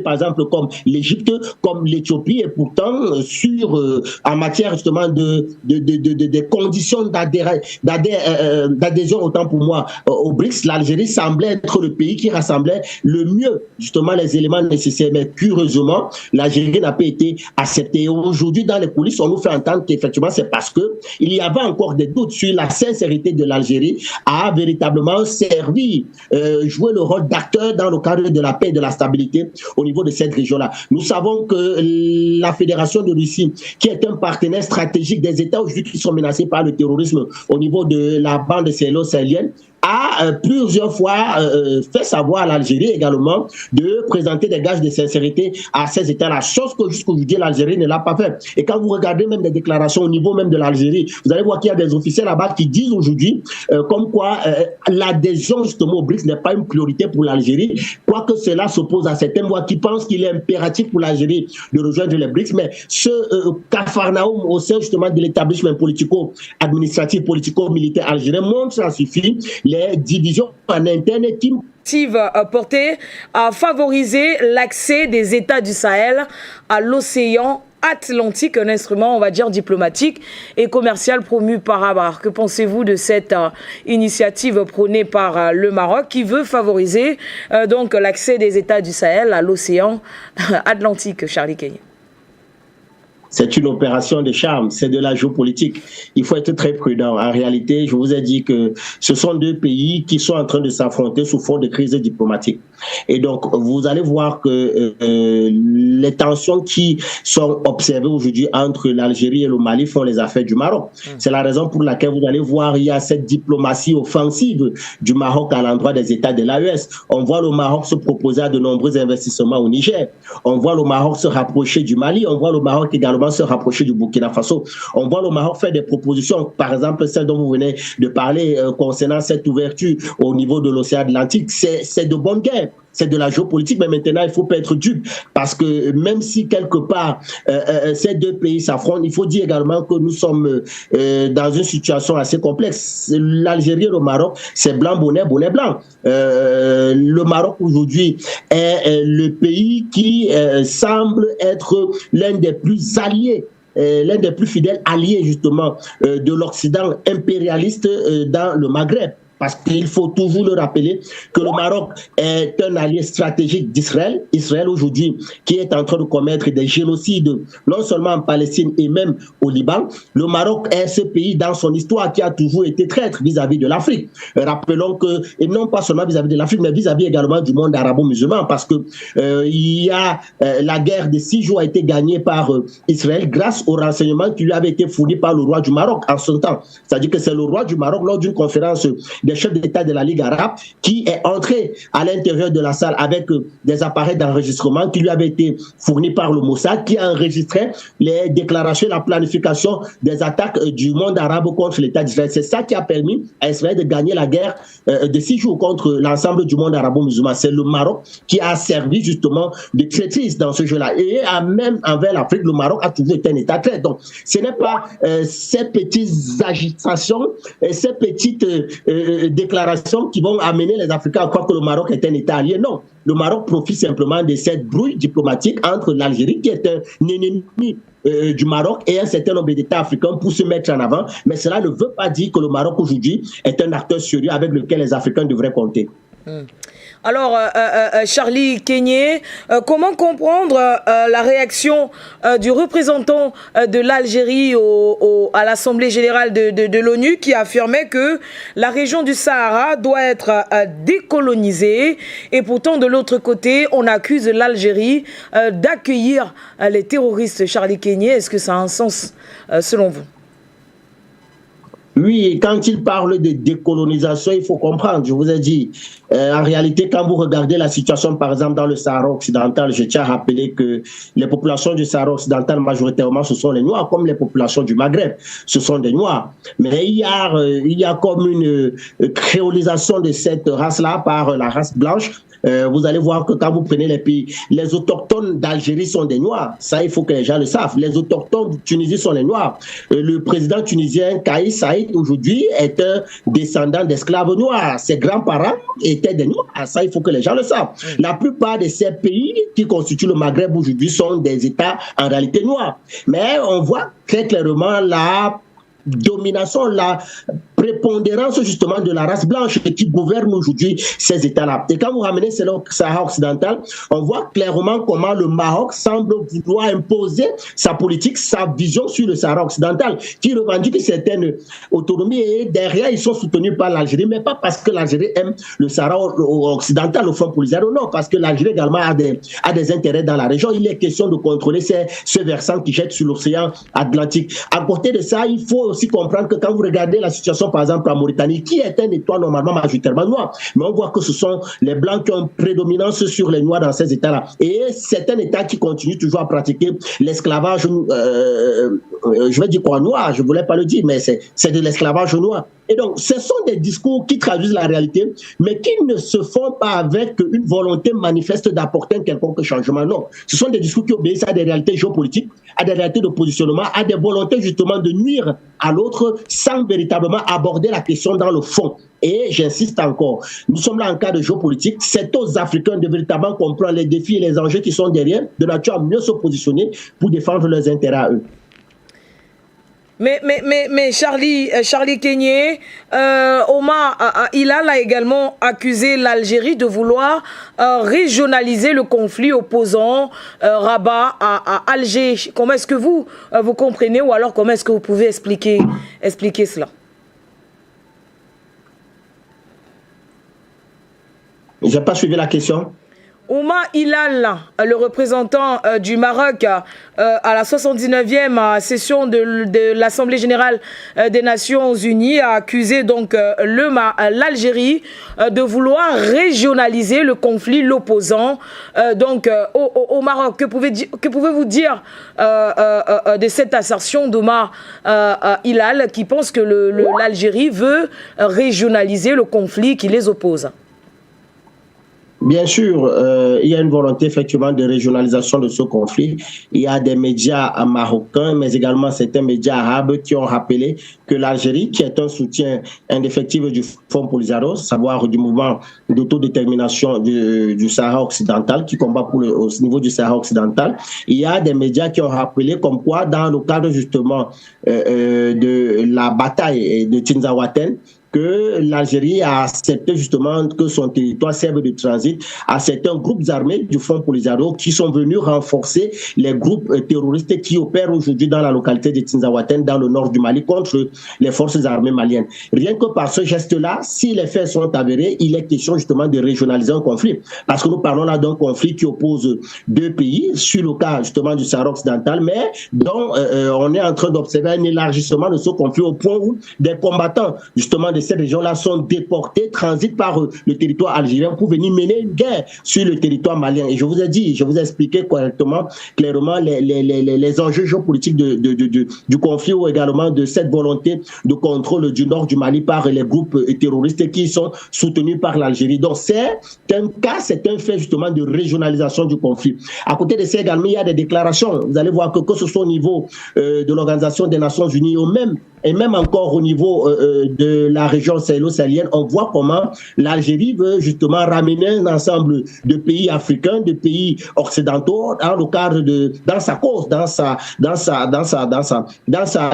par exemple comme l'Égypte, comme l'Éthiopie, et pourtant en matière justement de conditions d'adhésion, autant pour moi, au BRICS, l'Algérie semblait être le pays qui rassemblait le mieux justement les éléments nécessaires. Mais curieusement, l'Algérie n'a pas été acceptée. Et aujourd'hui, dans les coulisses, on nous fait entendre qu'effectivement, c'est parce que il y avait encore des doutes sur la sincérité de l'Algérie à véritablement servir, jouer le rôle d'acteur dans le cadre de la paix et de la stabilité au niveau de cette région-là. Nous savons que la Fédération de Russie, qui est un partenaire stratégique des États aujourd'hui qui sont menacés par le terrorisme au niveau de la bande sahélo-sahélienne, a plusieurs fois fait savoir à l'Algérie également de présenter des gages de sincérité à ces États-là, chose que jusqu'aujourd'hui l'Algérie ne l'a pas fait. Et quand vous regardez même les déclarations au niveau même de l'Algérie, vous allez voir qu'il y a des officiels là-bas qui disent aujourd'hui comme quoi l'adhésion justement au BRICS n'est pas une priorité pour l'Algérie, quoique cela s'oppose à certaines voix qui pensent qu'il est impératif pour l'Algérie de rejoindre les BRICS, mais ce capharnaüm au sein justement de l'établissement politico-administratif, politico-militaire algérien montre ça suffit les divisions en interne qui portée à favoriser l'accès des États du Sahel à l'océan Atlantique, un instrument, on va dire, diplomatique et commercial promu par Abar. Que pensez-vous de cette initiative prônée par le Maroc qui veut favoriser donc l'accès des États du Sahel à l'océan Atlantique, Charlie Kay? C'est une opération de charme, c'est de la géopolitique. Il faut être très prudent. En réalité, je vous ai dit que ce sont deux pays qui sont en train de s'affronter sous fond de crise diplomatique. Et donc, vous allez voir que les tensions qui sont observées aujourd'hui entre l'Algérie et le Mali font les affaires du Maroc. C'est la raison pour laquelle vous allez voir il y a cette diplomatie offensive du Maroc à l'endroit des États de l'AES. On voit le Maroc se proposer à de nombreux investissements au Niger. On voit le Maroc se rapprocher du Mali. On voit le Maroc également se rapprocher du Burkina Faso. On voit le Maroc faire des propositions, par exemple celle dont vous venez de parler concernant cette ouverture au niveau de l'océan Atlantique. C'est de bonne guerre. C'est de la géopolitique, mais maintenant, il ne faut pas être dupe, parce que même si quelque part ces deux pays s'affrontent, il faut dire également que nous sommes dans une situation assez complexe. L'Algérie et le Maroc, c'est blanc, bonnet, bonnet blanc. Le Maroc aujourd'hui est le pays qui semble être l'un des plus alliés, l'un des plus fidèles alliés justement de l'Occident impérialiste dans le Maghreb. Parce qu'il faut toujours le rappeler que le Maroc est un allié stratégique d'Israël. Israël aujourd'hui qui est en train de commettre des génocides non seulement en Palestine et même au Liban. Le Maroc est ce pays dans son histoire qui a toujours été traître vis-à-vis de l'Afrique. Rappelons que, et non pas seulement vis-à-vis de l'Afrique, mais vis-à-vis également du monde arabo-musulman, parce que il y a la guerre de 6 jours a été gagnée par Israël grâce aux renseignements qui lui avaient été fournis par le roi du Maroc en son temps. C'est-à-dire que c'est le roi du Maroc lors d'une conférence des chefs d'État de la Ligue arabe qui est entré à l'intérieur de la salle avec des appareils d'enregistrement qui lui avaient été fournis par le Mossad, qui a enregistré les déclarations, la planification des attaques du monde arabe contre l'État d'Israël. C'est ça qui a permis à Israël de gagner la guerre de 6 jours contre l'ensemble du monde arabo-musulman. C'est le Maroc qui a servi justement de traîtrise dans ce jeu-là. Et même envers l'Afrique, le Maroc a toujours été un État traître. Donc, ce n'est pas ces petites agitations, ces petites déclarations qui vont amener les Africains à croire que le Maroc est un État allié. Non, le Maroc profite simplement de cette brouille diplomatique entre l'Algérie, qui est un ennemi du Maroc, et un certain nombre d'États africains pour se mettre en avant. Mais cela ne veut pas dire que le Maroc aujourd'hui est un acteur sérieux avec lequel les Africains devraient compter. Alors, Charlie Kenyé, comment comprendre la réaction du représentant de l'Algérie à l'Assemblée générale de l'ONU, qui affirmait que la région du Sahara doit être décolonisée, et pourtant de l'autre côté, on accuse l'Algérie d'accueillir les terroristes. Charlie Kenyé, est-ce que ça a un sens selon vous? Oui, quand il parle de décolonisation, il faut comprendre, je vous ai dit, en réalité, quand vous regardez la situation, par exemple, dans le Sahara occidental, je tiens à rappeler que les populations du Sahara occidental, majoritairement, ce sont les Noirs, comme les populations du Maghreb, ce sont des Noirs. Mais il y a comme une créolisation de cette race-là par la race blanche. Vous allez voir que quand vous prenez les pays, les autochtones d'Algérie sont des Noirs. Ça, il faut que les gens le savent. Les autochtones de Tunisie sont les Noirs. Le président tunisien Kais Saïd, aujourd'hui, est un descendant d'esclaves noirs. Ses grands-parents étaient des Noirs. Ça, il faut que les gens le savent. La plupart de ces pays qui constituent le Maghreb aujourd'hui sont des États en réalité noirs. Mais on voit très clairement la domination, la prépondérance justement de la race blanche qui gouverne aujourd'hui ces États-là. Et quand vous ramenez le Sahara occidental, on voit clairement comment le Maroc semble vouloir imposer sa politique, sa vision sur le Sahara occidental, qui revendique certaines autonomies, et derrière ils sont soutenus par l'Algérie, mais pas parce que l'Algérie aime le Sahara occidental au Front Polisario, non, parce que l'Algérie également a des intérêts dans la région. Il est question de contrôler ce versant qui jette sur l'océan Atlantique. À côté de ça, il faut aussi comprendre que quand vous regardez la situation par exemple en Mauritanie, qui est un État normalement majoritairement noir, mais on voit que ce sont les Blancs qui ont prédominance sur les Noirs dans ces États-là. Et c'est un État qui continue toujours à pratiquer l'esclavage, je vais dire quoi, noir, je ne voulais pas le dire, mais c'est de l'esclavage noir. Et donc, ce sont des discours qui traduisent la réalité, mais qui ne se font pas avec une volonté manifeste d'apporter un quelconque changement. Non, ce sont des discours qui obéissent à des réalités géopolitiques, à des réalités de positionnement, à des volontés justement de nuire à l'autre sans véritablement aborder la question dans le fond. Et j'insiste encore, nous sommes là en cas de géopolitique, c'est aux Africains de véritablement comprendre les défis et les enjeux qui sont derrière, de nature à mieux se positionner pour défendre leurs intérêts à eux. Mais Charlie Kenyé, Omar Hilal a également accusé l'Algérie de vouloir régionaliser le conflit opposant Rabat à Alger. Comment est-ce que vous comprenez, ou alors comment est-ce que vous pouvez expliquer cela? Je n'ai pas suivi la question. Ouma Hilal, le représentant du Maroc à la 79e session de l'Assemblée générale des Nations Unies, a accusé donc l'Algérie de vouloir régionaliser le conflit l'opposant au Maroc. Que pouvez-vous dire de cette assertion d'Ouma Hilal, qui pense que l'Algérie veut régionaliser le conflit qui les oppose? Bien sûr, il y a une volonté effectivement de régionalisation de ce conflit. Il y a des médias marocains, mais également certains médias arabes qui ont rappelé que l'Algérie, qui est un soutien indéfectible du Front Polisario, savoir du mouvement d'autodétermination du Sahara occidental, qui combat au niveau du Sahara occidental, il y a des médias qui ont rappelé comme quoi, dans le cadre justement de la bataille de Tinzaouaten, que l'Algérie a accepté justement que son territoire serve de transit à certains groupes armés du Front Polisario qui sont venus renforcer les groupes terroristes qui opèrent aujourd'hui dans la localité de Tinzaouaten, dans le nord du Mali, contre les forces armées maliennes. Rien que par ce geste-là, si les faits sont avérés, il est question justement de régionaliser un conflit. Parce que nous parlons là d'un conflit qui oppose deux pays, sur le cas justement du Sahara occidental, mais dont on est en train d'observer un élargissement de ce conflit au point où des combattants justement de cette région-là sont déportés, transitent par le territoire algérien pour venir mener une guerre sur le territoire malien. Et je vous ai dit, je vous ai expliqué correctement, clairement, les enjeux géopolitiques du conflit, ou également de cette volonté de contrôle du nord du Mali par les groupes terroristes qui sont soutenus par l'Algérie. Donc c'est un cas, c'est un fait justement de régionalisation du conflit. À côté de ça également, il y a des déclarations. Vous allez voir que ce soit au niveau de l'Organisation des Nations Unies ou même et même encore au niveau de la région sahélo-sahélienne, on voit comment l'Algérie veut justement ramener un ensemble de pays africains, de pays occidentaux dans le cadre dans sa cause, dans sa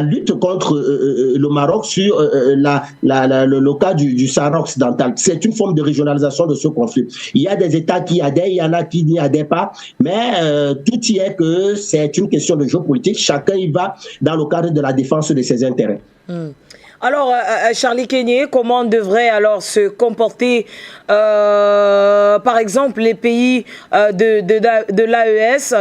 lutte contre le Maroc sur le cas du Sahara occidental. C'est une forme de régionalisation de ce conflit. Il y a des États qui adhèrent, il y en a qui n'y adhèrent pas, mais tout y est que c'est une question de géopolitique. Chacun y va dans le cadre de la défense de ses intérêts. Alors, Charlie Kenyé, comment devraient alors se comporter, par exemple, les pays de l'AES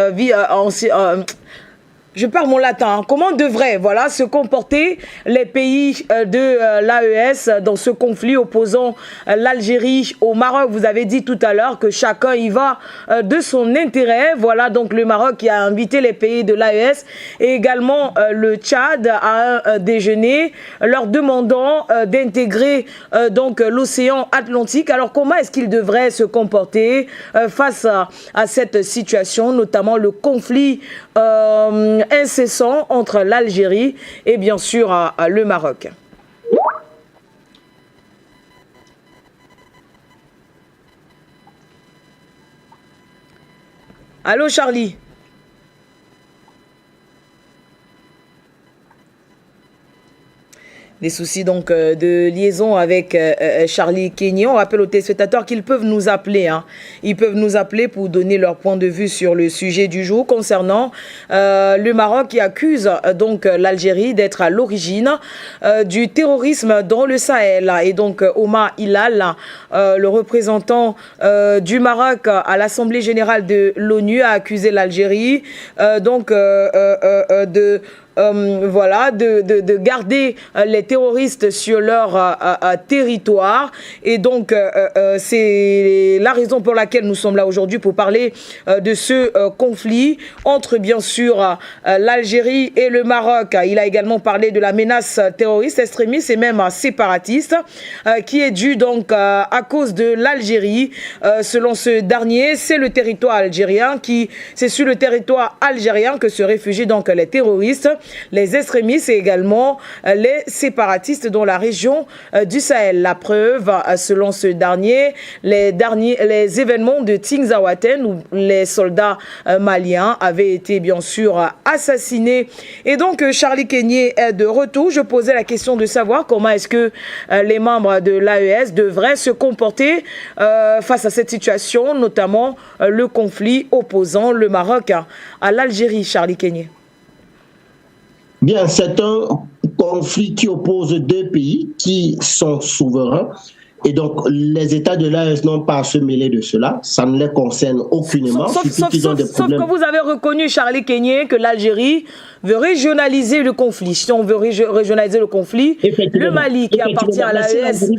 je perds mon latin. Comment devraient se comporter les pays de l'AES dans ce conflit opposant l'Algérie au Maroc? Vous avez dit tout à l'heure que chacun y va de son intérêt. Voilà donc le Maroc qui a invité les pays de l'AES et également le Tchad à un déjeuner leur demandant d'intégrer donc l'océan Atlantique. Alors comment est-ce qu'ils devraient se comporter face à cette situation, notamment le conflit incessant entre l'Algérie et bien sûr le Maroc? Allô Charlie? Des soucis donc de liaison avec Charlie Kenyé. On rappelle aux téléspectateurs qu'ils peuvent nous appeler. Ils peuvent nous appeler pour donner leur point de vue sur le sujet du jour concernant le Maroc qui accuse donc l'Algérie d'être à l'origine du terrorisme dans le Sahel. Et donc Omar Hilal, le représentant du Maroc à l'Assemblée générale de l'ONU, a accusé l'Algérie de garder les terroristes sur leur territoire. Et donc, c'est la raison pour laquelle nous sommes là aujourd'hui pour parler de ce conflit entre, bien sûr, l'Algérie et le Maroc. Il a également parlé de la menace terroriste, extrémiste et même séparatiste qui est due donc à cause de l'Algérie. Selon ce dernier, c'est le territoire algérien c'est sur le territoire algérien que se réfugient donc les terroristes, les extrémistes et également les séparatistes dans la région du Sahel. La preuve, selon ce dernier, les événements de Tinzaouaten où les soldats maliens avaient été bien sûr assassinés. Et donc Charlie Kenyé est de retour. Je posais la question de savoir comment est-ce que les membres de l'AES devraient se comporter face à cette situation, notamment le conflit opposant le Maroc à l'Algérie. Charlie Kenyé. Bien, c'est un conflit qui oppose deux pays qui sont souverains. Et donc, les États de l'AES n'ont pas à se mêler de cela. Ça ne les concerne aucunement. Sauf que vous avez reconnu, Charlie Kenyé, que l'Algérie veut régionaliser le conflit. Si on veut régionaliser le conflit, le Mali, qui appartient à l'AES,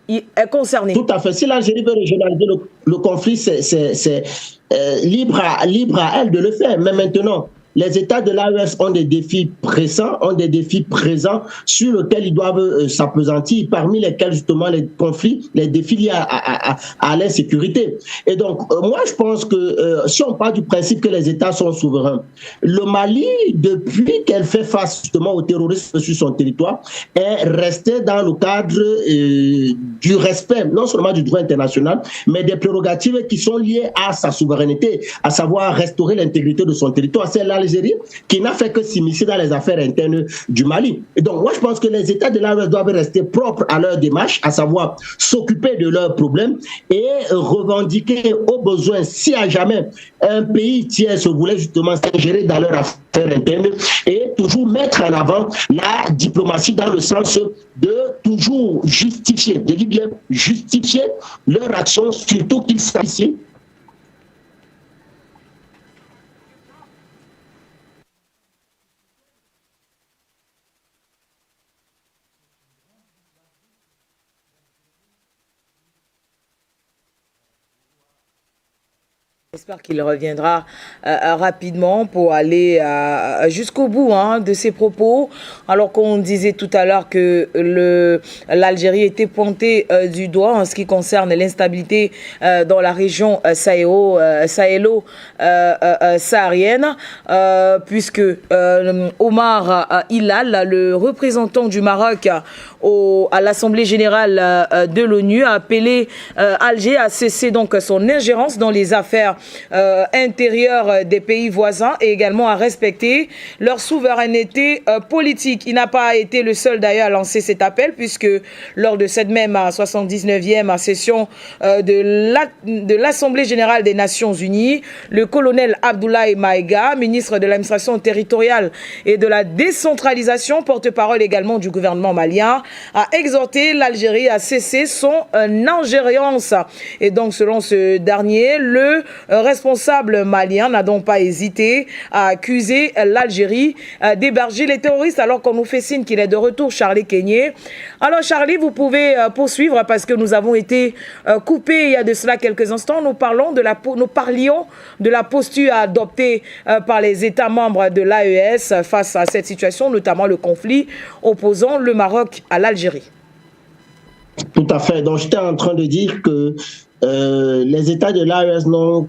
est concerné. Tout à fait. Si l'Algérie veut régionaliser le conflit, c'est libre à elle de le faire. Mais maintenant, les États de l'AES ont des défis pressants, sur lesquels ils doivent s'appesantir, parmi lesquels justement les conflits, les défis liés à l'insécurité. Et donc, moi je pense que si on part du principe que les États sont souverains, le Mali, depuis qu'elle fait face justement au terrorisme sur son territoire, est resté dans le cadre du respect, non seulement du droit international, mais des prérogatives qui sont liées à sa souveraineté, à savoir restaurer l'intégrité de son territoire. C'est l'Algérie qui n'a fait que s'immiscer dans les affaires internes du Mali. Et donc, moi, je pense que les États de l'AES doivent rester propres à leur démarche, à savoir s'occuper de leurs problèmes et revendiquer au besoin, si à jamais un pays tiers se voulait justement s'ingérer dans leurs affaires internes, et toujours mettre en avant la diplomatie dans le sens de toujours justifier, je dis bien justifier leur action, surtout qu'il s'agisse J'espère qu'il reviendra rapidement pour aller jusqu'au bout de ses propos. Alors qu'on disait tout à l'heure que l'Algérie était pointée du doigt en ce qui concerne l'instabilité dans la région sahélo-saharienne, puisque Omar Hilal, le représentant du Maroc à l'Assemblée générale de l'ONU, a appelé Alger à cesser donc son ingérence dans les affaires intérieures des pays voisins et également à respecter leur souveraineté politique. Il n'a pas été le seul d'ailleurs à lancer cet appel, puisque lors de cette même 79e session de l'Assemblée générale des Nations Unies, le colonel Abdoulaye Maïga, ministre de l'administration territoriale et de la décentralisation, porte-parole également du gouvernement malien, a exhorté l'Algérie à cesser son ingérence. Et donc selon ce dernier, le responsable malien n'a donc pas hésité à accuser l'Algérie d'héberger les terroristes, alors qu'on nous fait signe qu'il est de retour, Charlie Kenyé. Alors Charlie, vous pouvez poursuivre parce que nous avons été coupés il y a de cela quelques instants. Nous parlions de la posture adoptée par les États membres de l'AES face à cette situation, notamment le conflit opposant le Maroc à l'Algérie. Tout à fait. Donc j'étais en train de dire que les États de l'AES n'ont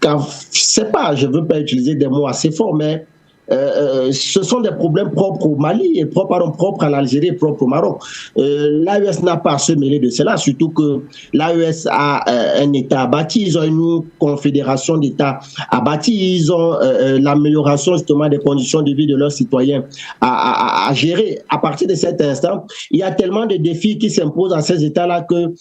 qu'à, je sais pas, je ne veux pas utiliser des mots assez forts, mais ce sont des problèmes propres au Mali et propres à l'Algérie et propres au Maroc. L'AES n'a pas à se mêler de cela, surtout que l'AES a un État abattu, ils ont une confédération d'États abattus, ils ont l'amélioration justement des conditions de vie de leurs citoyens à gérer. À partir de cet instant, il y a tellement de défis qui s'imposent à ces États-là que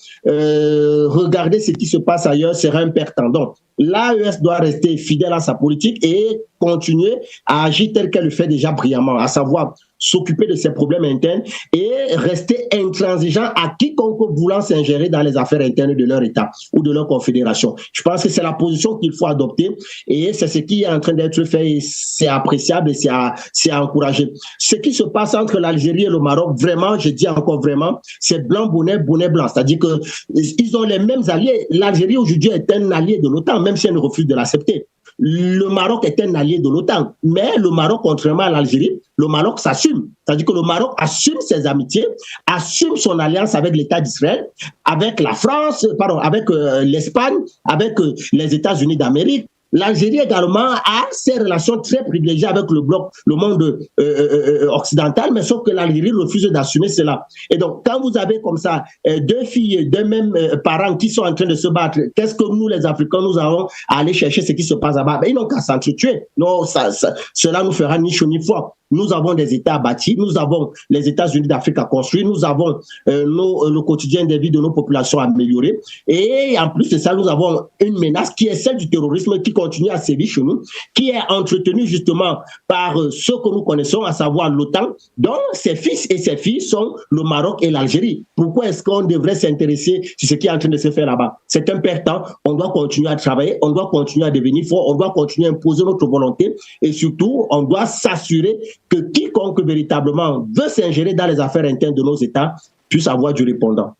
regarder ce qui se passe ailleurs serait un perdant. L'AES doit rester fidèle à sa politique et continuer à agir tel qu'elle le fait déjà brillamment, à savoir s'occuper de ses problèmes internes et rester intransigeant à quiconque voulant s'ingérer dans les affaires internes de leur État ou de leur confédération. Je pense que c'est la position qu'il faut adopter et c'est ce qui est en train d'être fait et c'est appréciable et c'est à encourager. Ce qui se passe entre l'Algérie et le Maroc, vraiment, je dis encore vraiment, c'est blanc, bonnet blanc. C'est-à-dire qu'ils ont les mêmes alliés. L'Algérie aujourd'hui est un allié de l'OTAN, même si elle refuse de l'accepter. Le Maroc est un allié de l'OTAN, mais le Maroc, contrairement à l'Algérie, le Maroc s'assume. C'est-à-dire que le Maroc assume ses amitiés, assume son alliance avec l'État d'Israël, avec la France, avec l'Espagne, avec les États-Unis d'Amérique. L'Algérie également a ses relations très privilégiées avec le bloc, le monde occidental, mais sauf que l'Algérie refuse d'assumer cela. Et donc, quand vous avez comme ça deux filles, deux mêmes parents qui sont en train de se battre, qu'est-ce que nous, les Africains, nous avons à aller chercher ce qui se passe là-bas? Ils n'ont qu'à s'entretuer. Non, cela nous fera ni chaud ni froid. Nous avons des États bâtis, nous avons les États-Unis d'Afrique à construire, nous avons le quotidien de vie de nos populations amélioré. Et en plus de ça, nous avons une menace qui est celle du terrorisme qui continue à sévir chez nous, qui est entretenue justement par ceux que nous connaissons, à savoir l'OTAN, dont ses fils et ses filles sont le Maroc et l'Algérie. Pourquoi est-ce qu'on devrait s'intéresser sur ce qui est en train de se faire là-bas? C'est un perdant. On doit continuer à travailler, on doit continuer à devenir fort, on doit continuer à imposer notre volonté et surtout, on doit s'assurer que quiconque véritablement veut s'ingérer dans les affaires internes de nos États puisse avoir du répondant.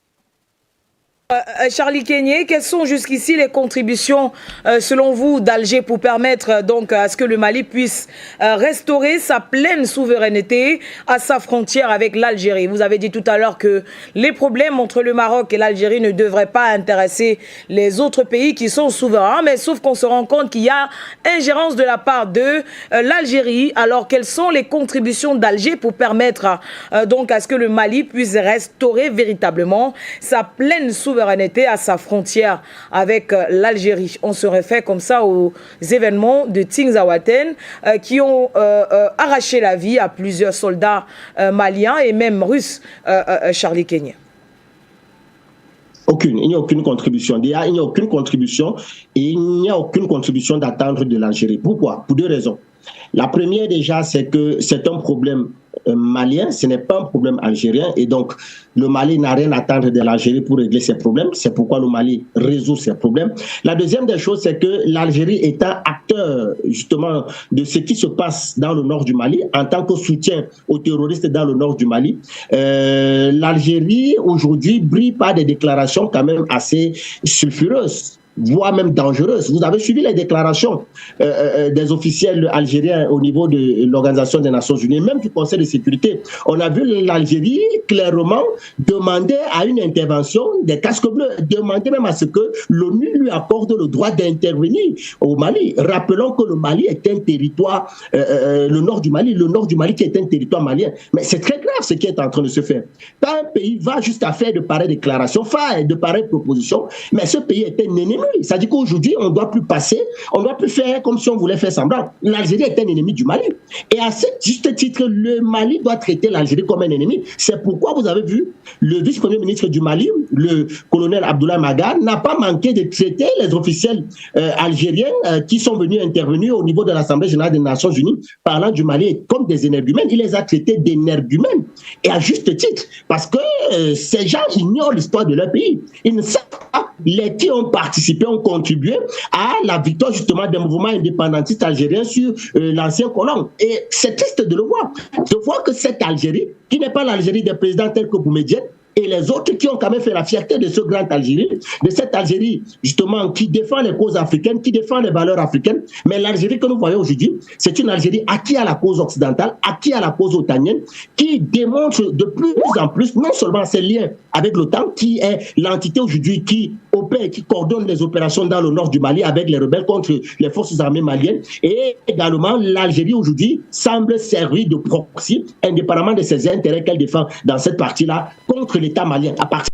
Charlie Kenyé, quelles sont jusqu'ici les contributions, selon vous, d'Alger pour permettre donc à ce que le Mali puisse restaurer sa pleine souveraineté à sa frontière avec l'Algérie? Vous avez dit tout à l'heure que les problèmes entre le Maroc et l'Algérie ne devraient pas intéresser les autres pays qui sont souverains, mais sauf qu'on se rend compte qu'il y a ingérence de la part de l'Algérie. Alors, quelles sont les contributions d'Alger pour permettre donc à ce que le Mali puisse restaurer véritablement sa pleine souveraineté à sa frontière avec l'Algérie? On se réfère comme ça aux événements de Tinzaouaten qui ont arraché la vie à plusieurs soldats maliens et même russes, Charlie Kenyé. Il n'y a aucune contribution. Déjà, il n'y a aucune contribution et il n'y a aucune contribution d'attendre de l'Algérie. Pourquoi? Pour deux raisons. La première déjà, c'est que c'est un problème malien, ce n'est pas un problème algérien et donc le Mali n'a rien à attendre de l'Algérie pour régler ses problèmes, c'est pourquoi le Mali résout ses problèmes. La deuxième des choses, c'est que l'Algérie est un acteur justement de ce qui se passe dans le nord du Mali en tant que soutien aux terroristes dans le nord du Mali. L'Algérie aujourd'hui brille par des déclarations quand même assez sulfureuses. voire même dangereuse. Vous avez suivi les déclarations des officiels algériens au niveau de l'Organisation des Nations Unies, même du Conseil de sécurité. On a vu l'Algérie clairement demander à une intervention des casques bleus, demander même à ce que l'ONU lui accorde le droit d'intervenir au Mali. Rappelons que le Mali est un territoire, le nord du Mali qui est un territoire malien. Mais c'est très grave ce qui est en train de se faire. Quand un pays va jusqu'à faire de pareilles déclarations, faire de pareilles propositions, mais ce pays est un ennemi. Ça dit qu'aujourd'hui, on ne doit plus passer, on ne doit plus faire comme si on voulait faire semblant. L'Algérie est un ennemi du Mali. Et à ce juste titre, le Mali doit traiter l'Algérie comme un ennemi. C'est pourquoi vous avez vu le vice-premier ministre du Mali, le colonel Abdoulaye Maga, n'a pas manqué de traiter les officiels algériens qui sont venus intervenir au niveau de l'Assemblée générale des Nations Unies, parlant du Mali comme des énergumènes. Il les a traités d'énergumènes. Et à juste titre, parce que ces gens ignorent l'histoire de leur pays. Ils ne savent pas les qui ont participé, ont contribué à la victoire justement des mouvements indépendantistes algériens sur l'ancien colon. Et c'est triste de le voir. De voir que cette Algérie, qui n'est pas l'Algérie des présidents tels que Boumediene, et les autres qui ont quand même fait la fierté de ce grand Algérie, de cette Algérie justement qui défend les causes africaines, qui défend les valeurs africaines. Mais l'Algérie que nous voyons aujourd'hui, c'est une Algérie acquis à la cause occidentale, acquis à la cause otanienne, qui démontre de plus en plus non seulement ses liens avec l'OTAN, qui est l'entité aujourd'hui qui opère, qui coordonne les opérations dans le nord du Mali avec les rebelles contre les forces armées maliennes, et également l'Algérie aujourd'hui semble servir de proxy, indépendamment de ses intérêts qu'elle défend dans cette partie-là, contre l'État malien. À partir